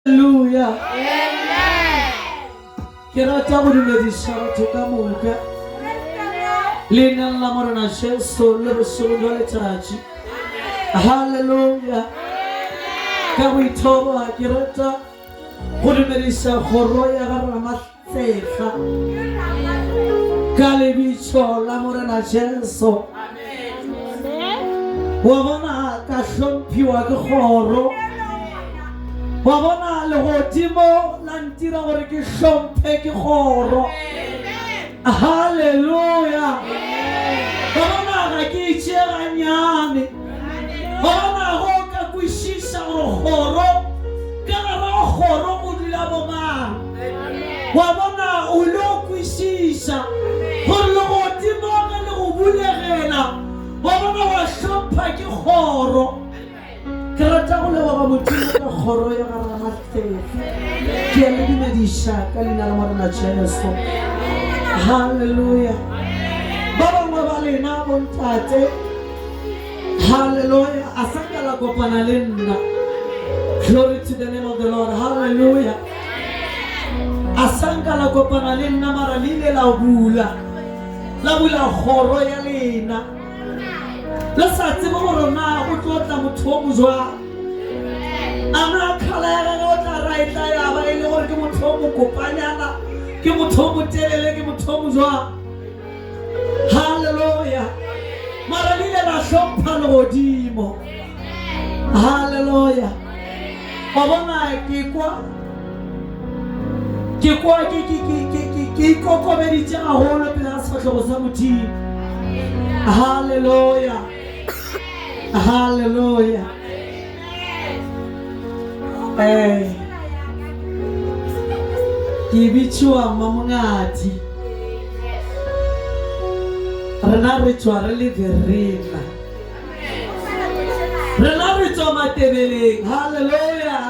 Hallelujah. Kira tamu dumedisha toka muka. Lina la morana Yesu lebusungole charachi. Hallelujah. Kawitoba kirata dumedisha khoroya garamatsefa. Kalebicho la morana Yesu. Wabona kashompiwa khoro. Wabona legodimo la ntira gore ke hlomphe ke goro. Hallelujah. Wabona ga ke itšega nyane. Wabona go ka kwishisha gore goro ka gara goro go dula bomang. Wabona o lo kwishisha gore legodimo ga le go bulegela. Wabona wa hlompha ke goro. Kerata go le ba motho ka khoro ya ga ramatsefa ke le dumedisha ka lena la morena Jesu. Hallelujah. Baba mo ba lena bontate. Hallelujah. Asaka la kopana le nna. Glory to the name of the Lord. Hallelujah. Asaka la kopana le nna mara lile la bula khoro ya lena. La sa tsebo gore na go tlotla motho o mojwa ana khala go tla raitla ya ba ile gore ke motho o mokopanyana ke motho o motelele ke motho o mojwa. Hallelujah. Mara lile la hlompha le godimo. Hallelujah. Ba bona ke kokobeditse gagolo pele ga sefatlhego sa modimo. Hallelujah. Hallelujah. Ke bitšwa mamongati. Rena re tswa re le verena. Rena re tswa matebeleng. Hallelujah.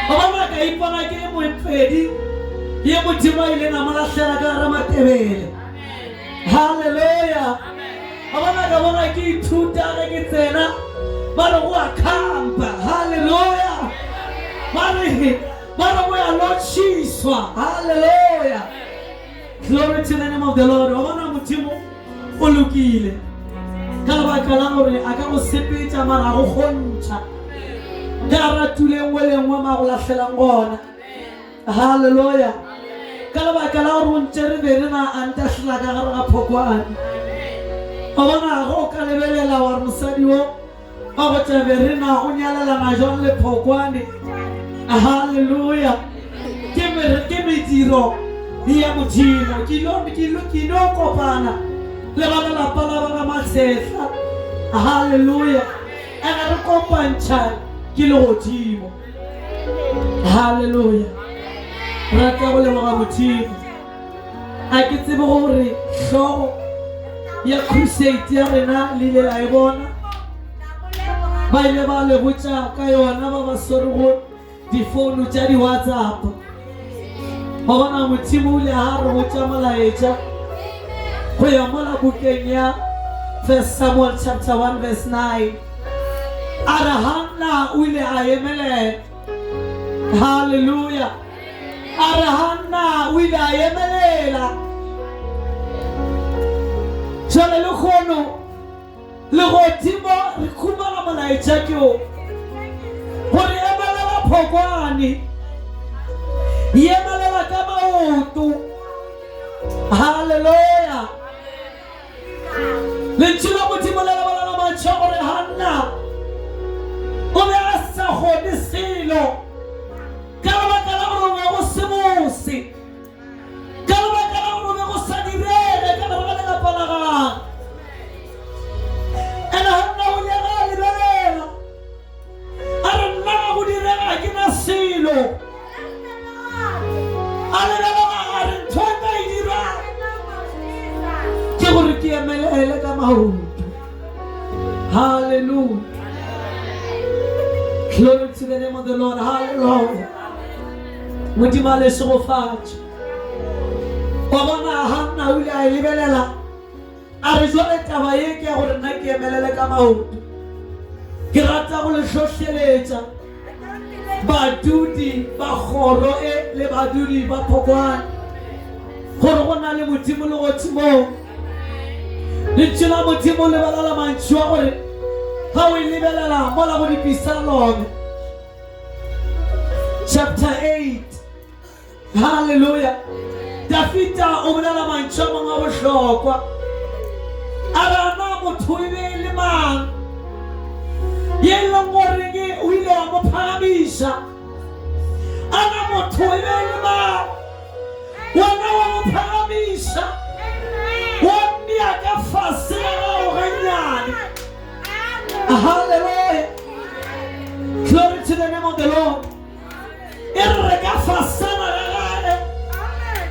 Baba ka ipona ke moepedi ye modimo ile na malahlela ka gara matebele. Hallelujah. Abana ka bona ke ithuta ke tsena ba re go akhamba. Hallelujah. Ba re go ya lotshiswa. Hallelujah. Glory to the name of the Lord. Abana modimo o lokile ka baka la gore a ka go sepetša mara go gontsha ka ratule ngwelengwe ma go lahlelang gona. Hallelujah. Ka lebaka la gore o ntse re be re na antahlela ka gare ga phokwane. Ba bona go ka lebelela gore mosadi o a go tlabe re na o nyalelana jang le phokwane. Hallelujah. Ke mediro ya modimo ke lo kopana le ba lelapa la ba Ramatsefa. Hallelujah. Ene re kopantšha ke legodimo. Hallelujah. Rata go leboga modimo. A ke tsebe gore hlogo ya crusade ya rena le ile la e bona ba ile ba le botša ka yona ba swere go difounu tša di WhatsApp. Ba bona modimo o ile ha re botša molaetša go ya mola bukeng ya 1 Samuel chapter 1 verse 9. A re Hana o ile a emelela. Hallelujah. A re Hana o ile a emelela. Jale le kgono le godimo re khumala molaetša ke o gore emelela phokwane emelela ka maoto. Hallelujah. Lentšu la modimo le lebelela mantšha gore Hana o be a sa kgone selo ka lebaka la gore o be go se bose, ka lebaka la gore o be go sa direle ka lebaka lelapa la gagwe. Ene Hana o ile a lebelela a re nna ga go direga ke na selo. A lebelela a re ntho e ka e dirang ke gore ke emelele ka maoto. Hallelujah. Glory to the name of the Lord. Hallelujah. Modimo a le segofatša. Wa bona Hana o ile a lebelela a re jwale taba ye ke ya gore nna ke emelele ka maoto. Ke rata go le hlohleletša badudi ba kgoro e le badudi ba Phokwane gore go na le Modimo le go timo le tsela Modimo le balala mantshwa gore ga o lebelela mo la go dipisalong chapter 8 hallelujah Dafita o bolela mantshwa mangwe a bohlokwa a rana motho e be le mang ye leng gore o ile wa mo phagamisha ana motho e be le mang wena wa mo phagamisha wa mmea ka fase ga o ganyane hallelujah glory to the name of the Lord e re ka fasana ga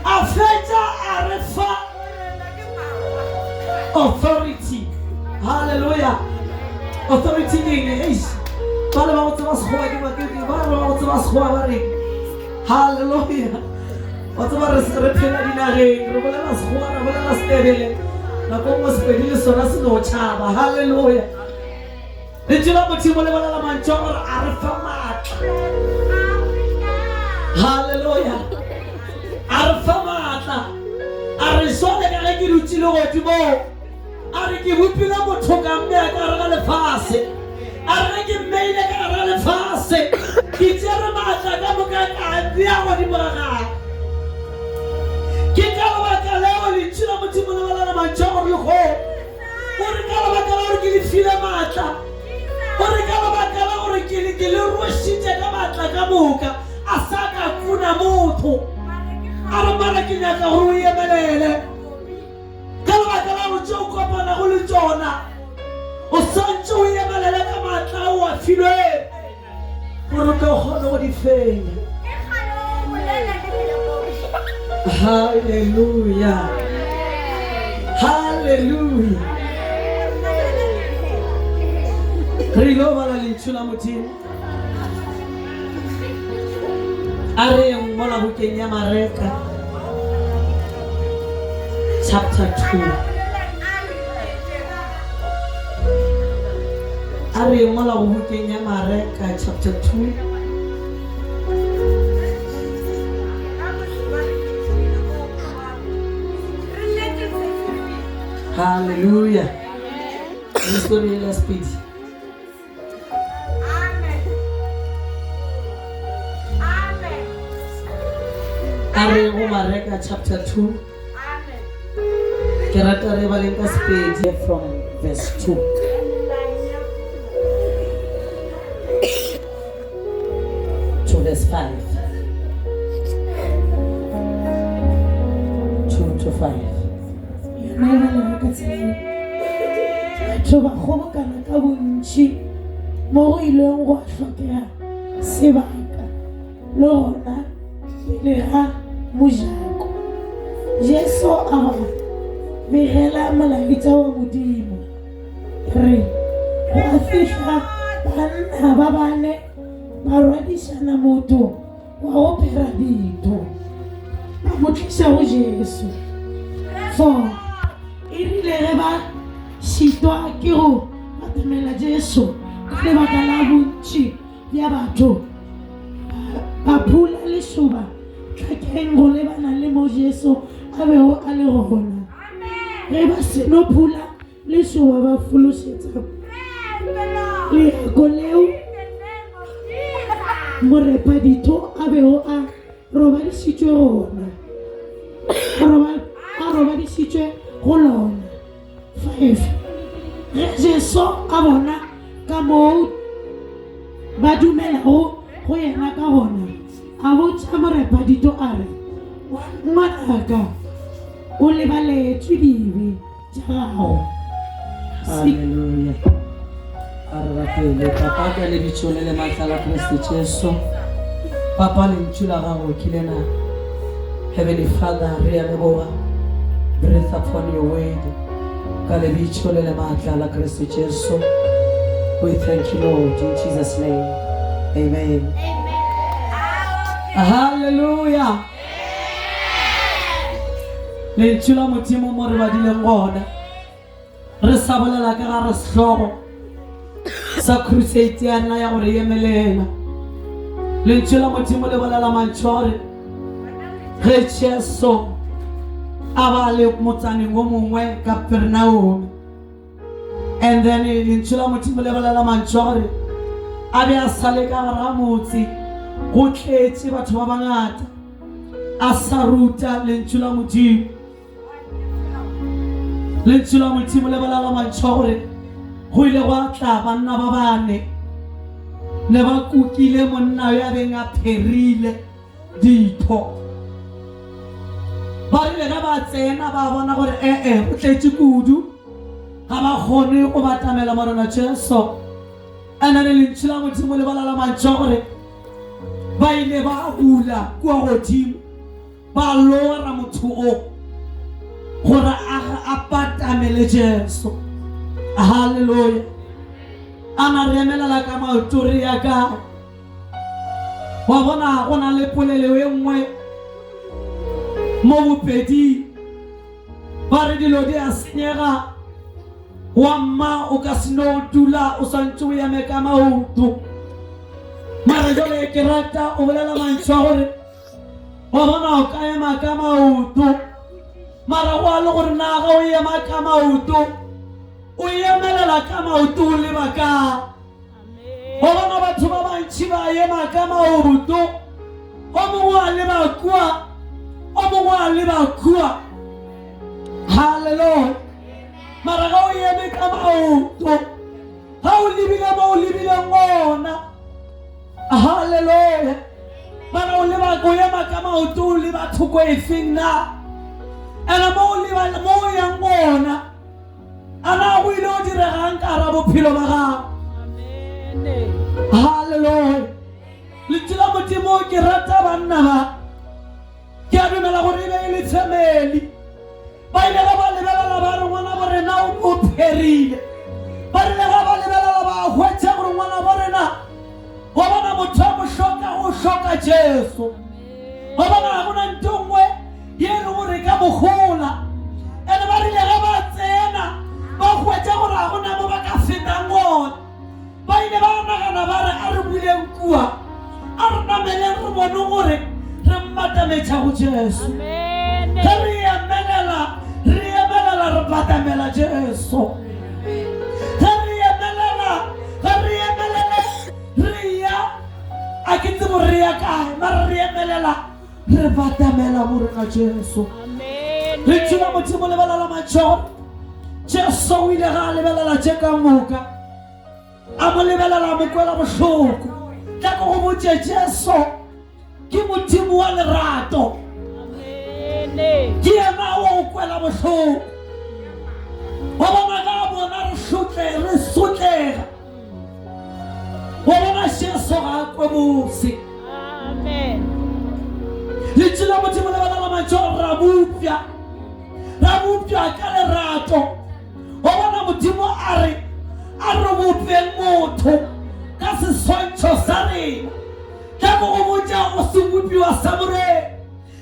a fetsa a re fa authority hallelujah authority is bale ba go tsaba sekgowa ke bakete ba go tsaba sekgowa ba re hallelujah o tsaba re phela dinageng re bolela sekgowa re bolela Setebele nako mo Sepedi le sona se no tšhaba hallelujah le tsela Modimo le bolela mantšwa gore a re fa maatla hallelujah a re fa maatla a re sone ka ge ke rutsile godimo a re ke bopile motho ka mmea ka gare ga lefase a re ke mmeile ka gare ga lefase ke tsere maatla ka moka ka bea godimo ga gae ke ka lebaka leo lentšu la Modimo le bolela mantšwa gore lekgo o re ka lebaka la gore ke le file maatla o re ka lebaka la gore ke le rošitše ka maatla ka moka a sa ka kuna motho a re mara ke nyaka gore o emelele ka lebaka la gore tšeo kopana go le tsona o santse o emelele ka maatla o a filweng gore ka o kgone go di fenya hallelujah hallelujah re ilo bala lentšu la Modimo a re mola bukeng ya Mareka chapter 2 a re mola bukeng ya Mareka chapter 2 hallelujah history la speed are go Mareka chapter 2 ke rata re baleng ka Sepedi from verse 2 to verse 5 2 to 5 ba kgobokana ka bontši mo go ileng go hlokega sebaka le gona pele ga mojako Jesu a ba begela molaetša wa Modimo re go a fihla banna ba bane ba rwadišana motho wa go phera ditho ba mo tliša go Jesu for e rile ge ba šitwa ke go batamela Jesu ka lebaka la bontši bja batho ba phula lešoba hlakeng go lebana le mo Jesu a bego a le gona ge ba seno phula lešoba ba fološetša leako leo morepaditho a bego a robadišitšwe gona a robadišitšwe go lona 5 ge Jesu a bona ka moo ba dumelago go yena ka gona a botša morepaditho a re ngwanaka o lebaletswe dibe tša gago hallelujah a re rapele papa ka le bitšole le maatla la Kriste Jesu papa lentšu la gago ke lena Heavenly Father re a leboga breathe upon your word ka le bitšole le maatla la Kriste Jesu we thank you Lord in Jesus name amen hallelujah lentšu la Modimo mo re badileng gona re sa bolela ka gare sehlogo sa crusade ya nna ya gore emelela lentswe la Modimo le bolela mantshware ge Jesu a ba le motsaneng o mongwe Kapernaum, and then lentswe la Modimo le bolela mantshware a be a sale ka gare ga motse go tletse batho ba bangata a sa ruta lentswe la Modimo. Lentswe la Modimo le bolela mantshware go ile go tla banna ba bane ne ba kukile monna ya beng a pherile ditho. Ba ile ga ba tsena ba bona gore o tletse kudu ga ba kgone go batamela morena Jesu. Ana le lentswe la Modimo le bolela mantshware ba ile ba ula kwa godimo ba lora motho o gore a batamele Jesu. Hallelujah. Ana re emelela ka maoto re ya ka wa bona go na le polelo e nngwe mo bopedi ba re dilo di a senyega wa mma o ka se no dula o santse o eme ka maoto. Mara jole ke rata o bolela mantshwa gore wa bona o ka ema ka maoto, mara go a le gore na ga o ema ka maoto o emelela ka maoto o leba ka. Go bona batho ba bantši ba ema ka maoto, o mongwe a leba kua, o mongwe a leba kua. Hallelujah. Mara ga o eme ka maoto, ga o lebile mo o lebile ngona. Hallelujah. Mara o leba go ema ka maoto o leba thoko e feng na, ena mo o leba mo o yang ngona ana go ile o diregang ka ra bophelo ba gago. Hallelujah. Lentswe la Modimo ke rata banna ba ke a dumela gore e be e le family ba ile ga ba lebelela ba re ngwana ba rena o pherile, ba rile ga ba lebelela ba hwetša gore ngwana ba rena go bona motho a mo hloka Jesu. Go bona ga gona ntho nngwe ye e le gore ka mogola, ene ba rile ga ba tsena ba hwetša gore ga gona mo ba ka fetang gona, ba ile ba nagana ba re a re buleng kua a re nameleng re bone gore re mmatametša go Jesu. Ge re emelela re batamela Jesu. Ge re emelela re ya a ke tsebo re ya kae, mara re emelela re batamela morena Jesu. Lentswe la Modimo le bolela mantshware Jesu o ile ga a lebelela tše ka moka, a mo lebelela mo kwela bohloko. Tla go go botše Jesu ke Modimo wa lerato, ke yena o kwela bohloko. Wa bona ga bona re sotlega, wa bona Jesu ga a kwe bose. Lentswe la Modimo le bolela mantshware ra bopša ka lerato. Wa bona Modimo a re bopeng motho ka seswantšho sa rena. Tla go botša o se bopiwa sa morena,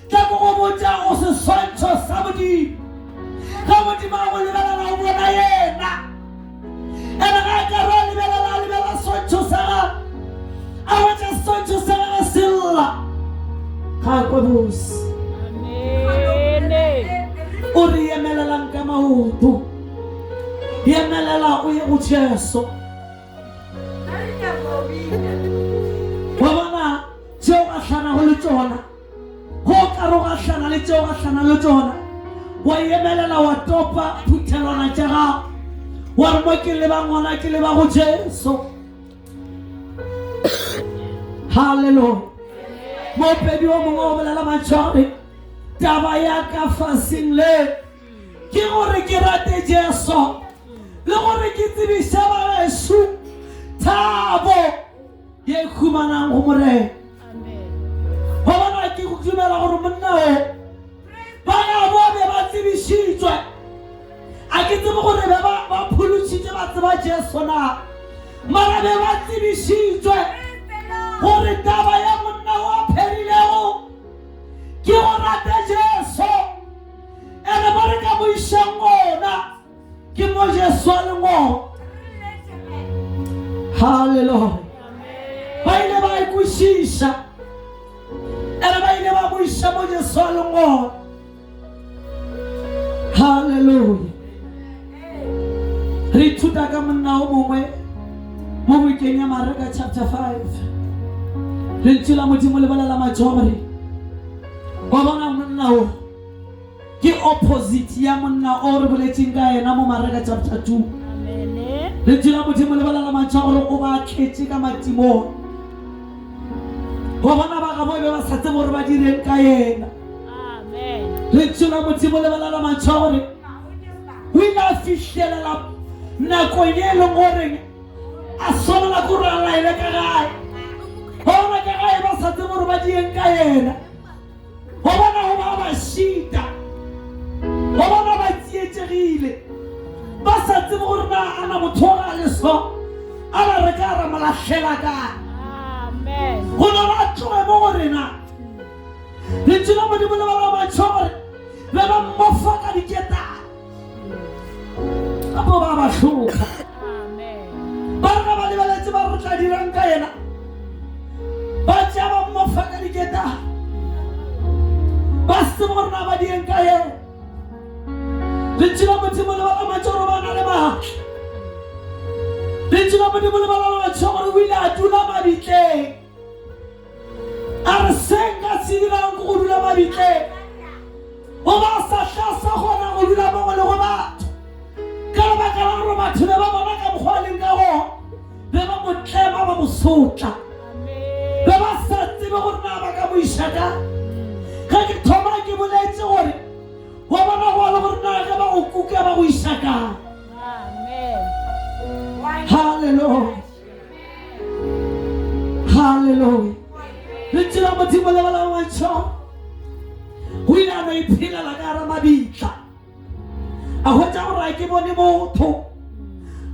tla go botša o seswantšho sa Modimo. Ga Modimo a go lebelela o bona yena, ene ga ka re lebelela swantšho sa ga a wetša swantšho sa ga se lla ga kwe bose. O re emelelang ka maoto, emelela o ye go Jesu. Wa bona tšeo ga hlanago le tšona, go ka ro ga hlana le tšeo ga hlana le tšona, wa emelela wa topa phuthelwana tša gago, wa re mo ke leba ngwana ke leba go Jesu. Hallelujah. Mopedi wa mongwe o bolela mantshware taba ya ka faseng le ke gore ke rate Jesu le gore ke tsebiša bageso thabo ye khumanang go morena. Go bona ke go dumela gore monna o ba ya bo be ba tsebišitšwe, a ke tsebe gore be ba phološitše ba tseba Jesu na, mara be ba tsebišitšwe gore taba ya monna o a pherilego ke go rata Jesu, ene ba re ka mo išang gona ke mo Jesu a leng gona. Hallelujah. Ba ile ba ikwešiša isha mo Jesu a leng gona. Hallelujah. Re ithuta ka monna o mongwe mo bukeng ya Maraka chapter 5. Lentswe la Modimo le bolela majore. Wa bona monna o ke opposite ya monna o re boletseng ka ena mo Maraka chapter 2. Amen. Lentswe la Modimo le bolela majore o ba tletse ka matimo. Wa bona ba ga bo be ba sa tsebe gore ba direng ka ena. Amen. Lentswe la Modimo le bolela majore o ile a fihlelela nako e leng gore a sola go rala ile ka gae. Bona ka gae ba sa tsebe gore ba direng ka ena. Go bona go ba shita. Go bona ba tsietsegile. Ba sa tsebe gore na ana motho a le so a ba re ka ra malahlela ka. Amen. Go no ba tloe mo gore na le tsela mo di bolela ba matshore ba ba mmofa ka diketa. Apo ba ba hloka. Amen. Ba re ba lebeletse ba re tla dirang ka ena. Ba tja ba mmofa ka diketa. Ba se gore na ba dirang ka ena. Le tsela mo di bolela ba matshore ba na le ba. Le tsela mo di bolela ba matshore o ile a dula mabitleng. Are senga sidira go dula mabitleng. O ba sa hlasa gona go dula mo le go batho. Ka ba ka la ro batho ba bona ka mogwaleng ka go. Be ba mo tlema ba mo sotla. Be ba sa tsebe gore na ba ka mo ishaka. Ka ke thoma ke boletse gore wa bona go le gore na ga ba go kuka ba go ishaka. Amen. Hallelujah. Hallelujah. Le tsela Modimo le bala wa tsho. Ho ina no iphila la ka ra mabitla. A ho tsa gore ke bone motho.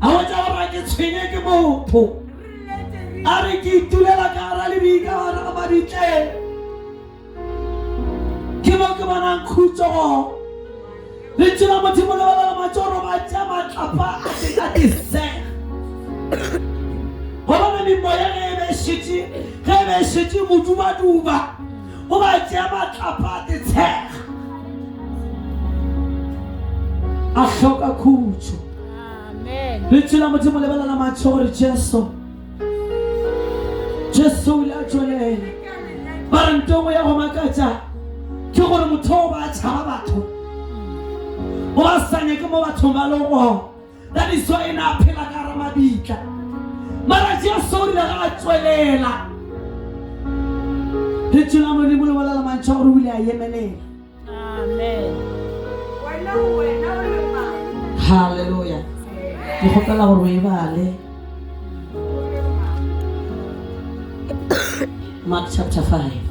A ho tsa gore ke tshwenye ke motho. A re ke itulela ka ra le bika ra mabitle. Ke mo ke bona khutso. Le tsela Modimo le bala ma tsoro ba tsa matlapa a tse. Bona mi moya ge be shiti duba o ba tšea matlapa te tshega a hloka khutso. Amen. Le tsela Modimo le bala la matšho gore Jesu o ile a tswelela ba re ntongo ya go makatša ke gore motho o ba tšhaba batho o ba sanya ke mo bathong ba leng gona. That is why ena a phela ka ra mabitla. Mara Jesu o ile ga a tswelela. Le tsela Modimo le bala la matšho gore o ile a emelela. Amen. Hallelujah. Ke gopela gore o e bale Mark chapter 5.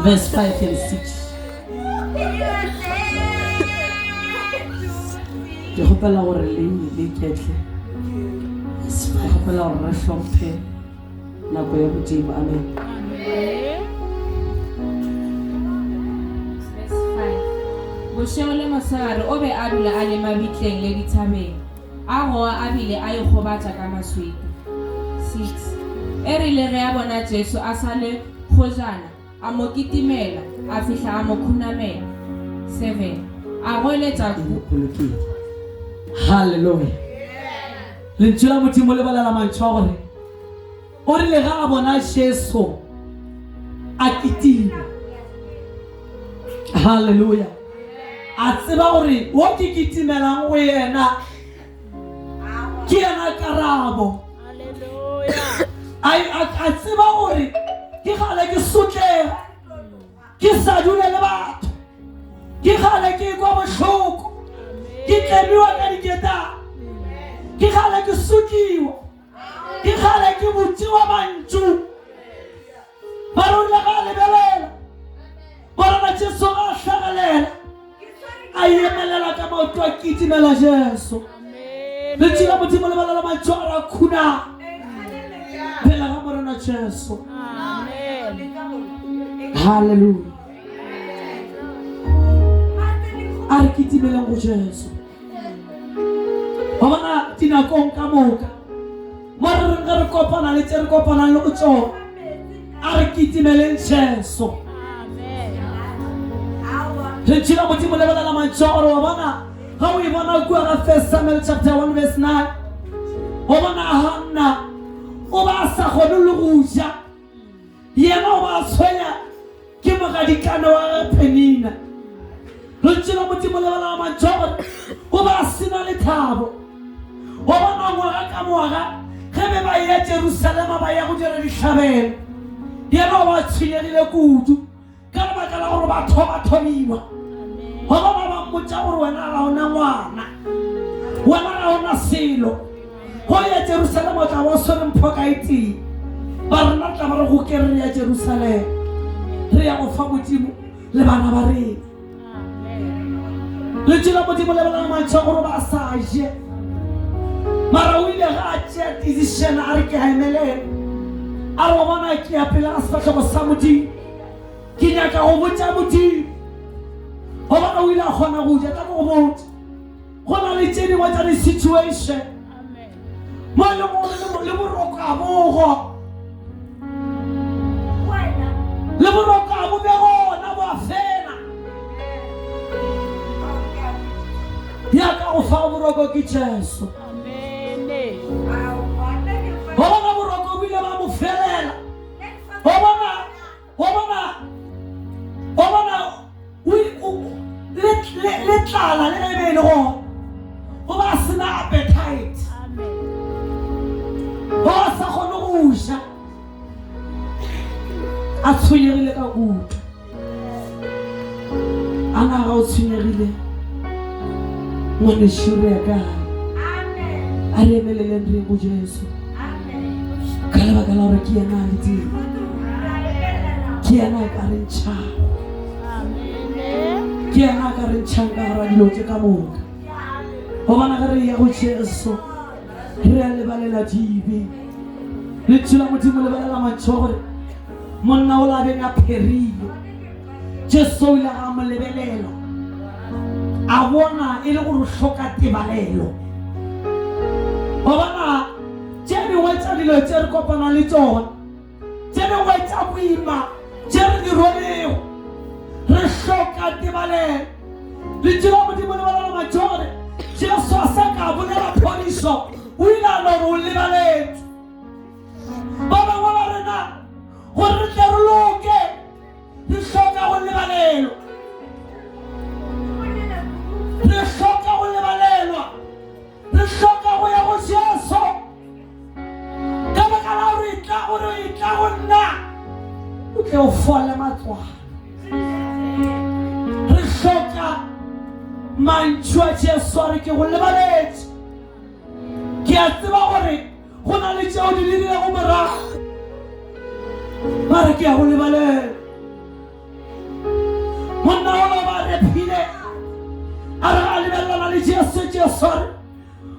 Verse 5 and 6. Ke gopela gore le ketle. Ke gopela gore re hlomphe nako ya Modimo. Amen. Verse 5. Bošego le mosegare o be a dula a le mabitleng le dithabeng a goa a bile a ikgobatša ka maswika. 6. E rile ge a bona Jesu a sa le kgojana a mo kitimela a fihla a mo khunamela. 7. A goeletša Hallelujah. Lentswe la Modimo le bala la matšho gore o rile ga a bona Jesu a kitima. Hallelujah. A tseba gore wo ke kitimelang go yena ke yena karabo. Hallelujah. A tseba gore ke gale ke sotlega ke sa dule le batho ke gale ke kwa bohloko ke tlemiwa ka diketa ke gale ke sotliwa ke gale ke botsiwa mantšu ba rile ga lebelela bona Jesu ga hlagalela a emelela ka maoto a kitimela Jesu. Le tsela Modimo le bala la matšho a khuna phela ga morena Jesu. Amen. Hallelujah. A re kitimeleng go Jesu. Ba bona dinakong ka moka mo re reng re kopana le tse re kopanang le go tsona. A re kitimeleng Jesu. Re tshela Modimo le bana la mantshoro wa bona ga o bona kwa ga 1 Samuel chapter 1 verse 9. O bona Hannah o ba sa gone le go ja. Yena o ba tshwenya ke mogadikana wa Penina. Re tshela Modimo le bana la mantshoro o ba sina le thabo. O bona ngwaga ka ngwaga ge be ba ya Jerusalema ba ya go dira ditlhabelo. Yena o ba tshinyegile kudu ka lebaka la gore batho ba thomiwa. Go bona ba mmotsa gore wena ga ona ngwana, wena ga ona selo. Go ya Jerusalema o tla bo swere mpho ka itseng. Ba rena tla ba re go kere ya Jerusalema re ya go fa Modimo le bana ba rena. Le tshela Modimo le bana ba mantšha gore ba sa je. Mara o ile ga a tšea decision a re ke a emelela. A re go bona ke ya pele ga sefatlhego sa Modimo. Ke nyaka go botsa Modimo. Go bona o ile a kgona go ja ka go botsa. Go na le tse dingwe tsa di-situation mo e leng le boroko a bogo. Le boroko a bo be gona bo a fela. Yaka go fa boroko ke Jesu. Go bona boroko bo ile ba mo felela. Go bona le tlala le ebele go ba sena appetite. Go sa kgone go ja. A tshwenyegile ka kudu. Ana ga o tshwenyegile ngwane shure ya ka. A re emeleleng re go Jesu. Ka lebaka la gore ke yena a leteng. Ke yena a ka re ntšhago. Ke yena a ka re ntšhang ka gara dilo tse ka moka. Go bona ge re ya go Jesu re a lebalela dibe. Le tshela Modimo lebalela mantšho gore monna o la beng a pherile. Jesu o ile ga mo lebelela a bona e le gore o hloka tebalelo. Go bona tse dingwe tsa dilo tse re kopana le tsona, tse dingwe tsa boima tse re di rwelego, re hloka tebalelo. Le tshela Modimo lebalela mantšho gore Jesu a sa ka bolela phodiso o ile a no go lebaletse. Ba bangwe ba rena gore re tle re loke re hloka go lebalelwa. Re hloka go lebalelwa. Re hloka go ya go Jesu. Ka baka la gore e tla go nna o tle o fole matswana. Re hloka mantšu a Jesu a re ke go lebaletse. Ke a tseba gore go na le tšeo di lebile go morago. Ba re ke a go lebalela. Monna o ba rephile a re a lebelelana le Jesu. Jesu a re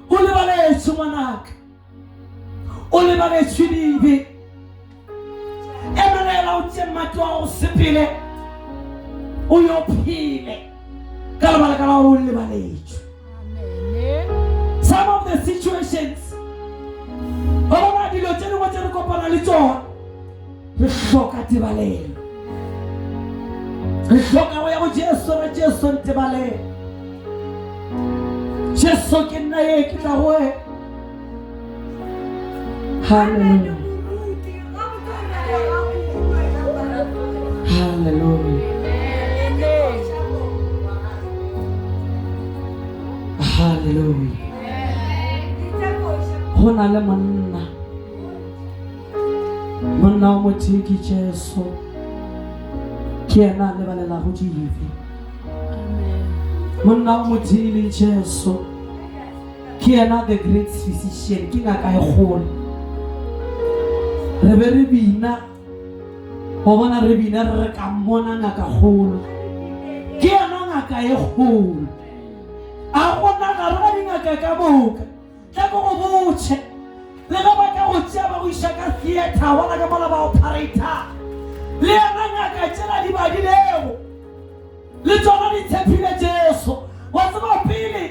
o lebaletse ngwanaka, o lebaletse dibe. Emelela o tšee mmate wa go sepele o yo phele ka lebaka la gore o lebaletse. Some of the situations ba bona dilo tse dingwe tse re kopana le tsona re hloka tebalelo. Re hloka go ya go Jesu re Jesu ntebalele. Jesu ke nna ye ke tla go wena. Hallelujah. Hallelujah. Hallelujah. Go na le monna o motho ke Jesu. Ke yena a lebalela go dibe. Monna o motho e leng Jesu. Ke yena the great physician. Ke ngaka e kgolo. Re be re bina go bona re bina re ka mmona ngaka kgolo. Ke yena ngaka e kgolo. A gona ga re ga dingaka ka moka tla go go botse le ga ba ka go tšea ba go iša ka theater wona ka mola ba operator le yena ngaka tsela badilego le tsona di tshepile Jesu wa tseba pele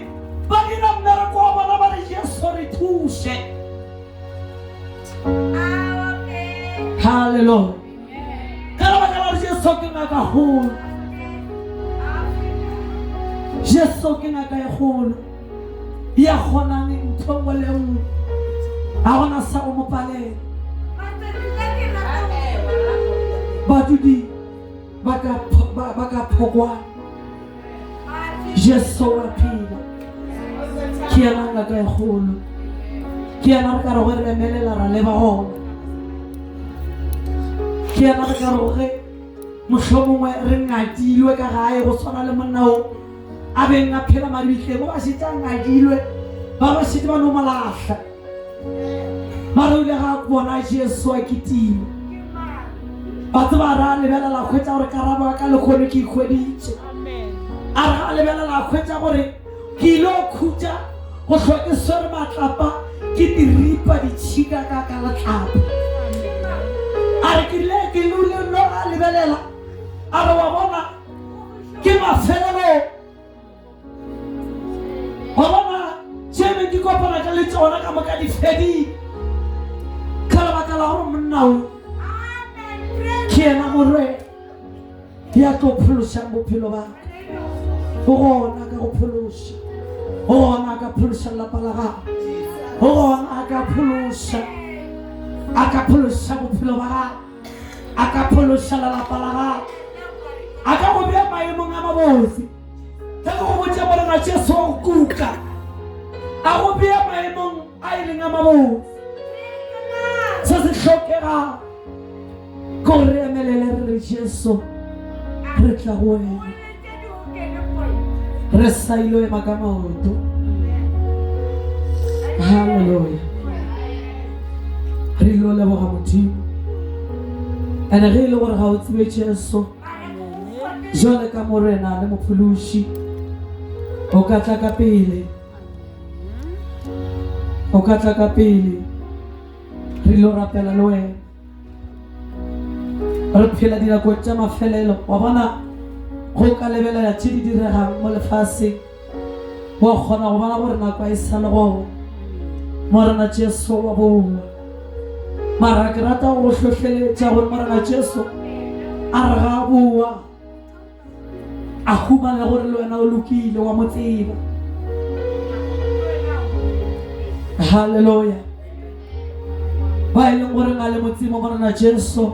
ba dira mmereko wa bona ba re Jesu re thuse. Hallelujah. Kana ba kana Jesu ke ngaka holo. Jesu ke ngaka e holo. Ya khona ni ntho ngwe le nngwe. Ha gona sa o mo palela. Badudi baka phokwa Jesu wa phila ke yana ngaka e kgolo ke yana re ka re re emelela ra leba gona ke yana re ka re mohlomongwe re ngadilwe ka gae go tshwana le monna o a beng a phela madibitleng ba šetša ngadilwe ba šete ba no malahla mara o ile ga bona Jesu a kitima batho ba ra lebelela khwetsa gore karabo ka le khone ke ikhweditše a ra lebelela khwetsa gore ke ile khutša go hloke swere matlapa ke diripa ditšhika ka letlapa a re ke lule no a lebelela a re wa bona ke mafelelo wa bona tšeme ke kopana ka le tsona ka moka di fedi ka lebaka la gore monna o ke ena morwe ya tlo phološa bophelo ba go gona ka go phološa go gona ka phološa lapa la gago go gona a ka phološa bophelo ba gago a ka phološa lelapa la gago a ka go bea maemong a mabotse ka go botša gore na Jesu wa go kuka a go bea maemong a ileng a mabotse se se tlhokega gore re emelele re Jesu re tla go wena re sa ilo ema ka maoto. Hallelujah. Re ilo leboga Modimo ene ge ile gore ga o tsebe Jesu jwale ka morena le mophološi o ka tla ka pele re ilo rapela le wena re phela dinako tša mafelelo wa bona go ka lebelela tše di diregang mo lefaseng wa kgona go bona gore nako e sa le go morena Jesu wa boa mara ke rata go hlohleletša gore morena Jesu a re ga boa a humane gore le wena o lokile wa mo tseba. Hallelujah. ba e leng gore nga le motsimo morena Jesu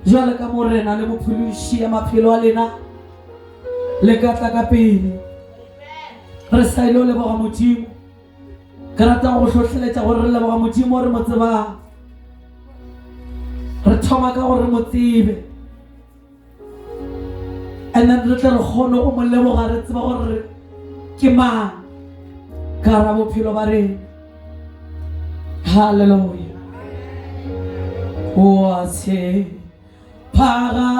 jwale ka morena le mophološi ya maphelo a lena le ka tla ka pele re sa ile le boga Modimo ke rata go hlohleletša gore re leboga Modimo re mo tsebang re thoma ka gore mo tsebe and then re tle re kgone go mo leboga re tseba gore ke mang ka ra bophelo ba rena. Hallelujah. Wa se pagala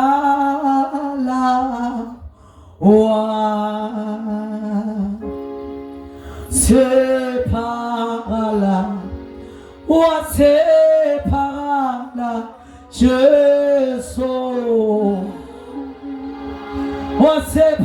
wa se pagala Jesu wa se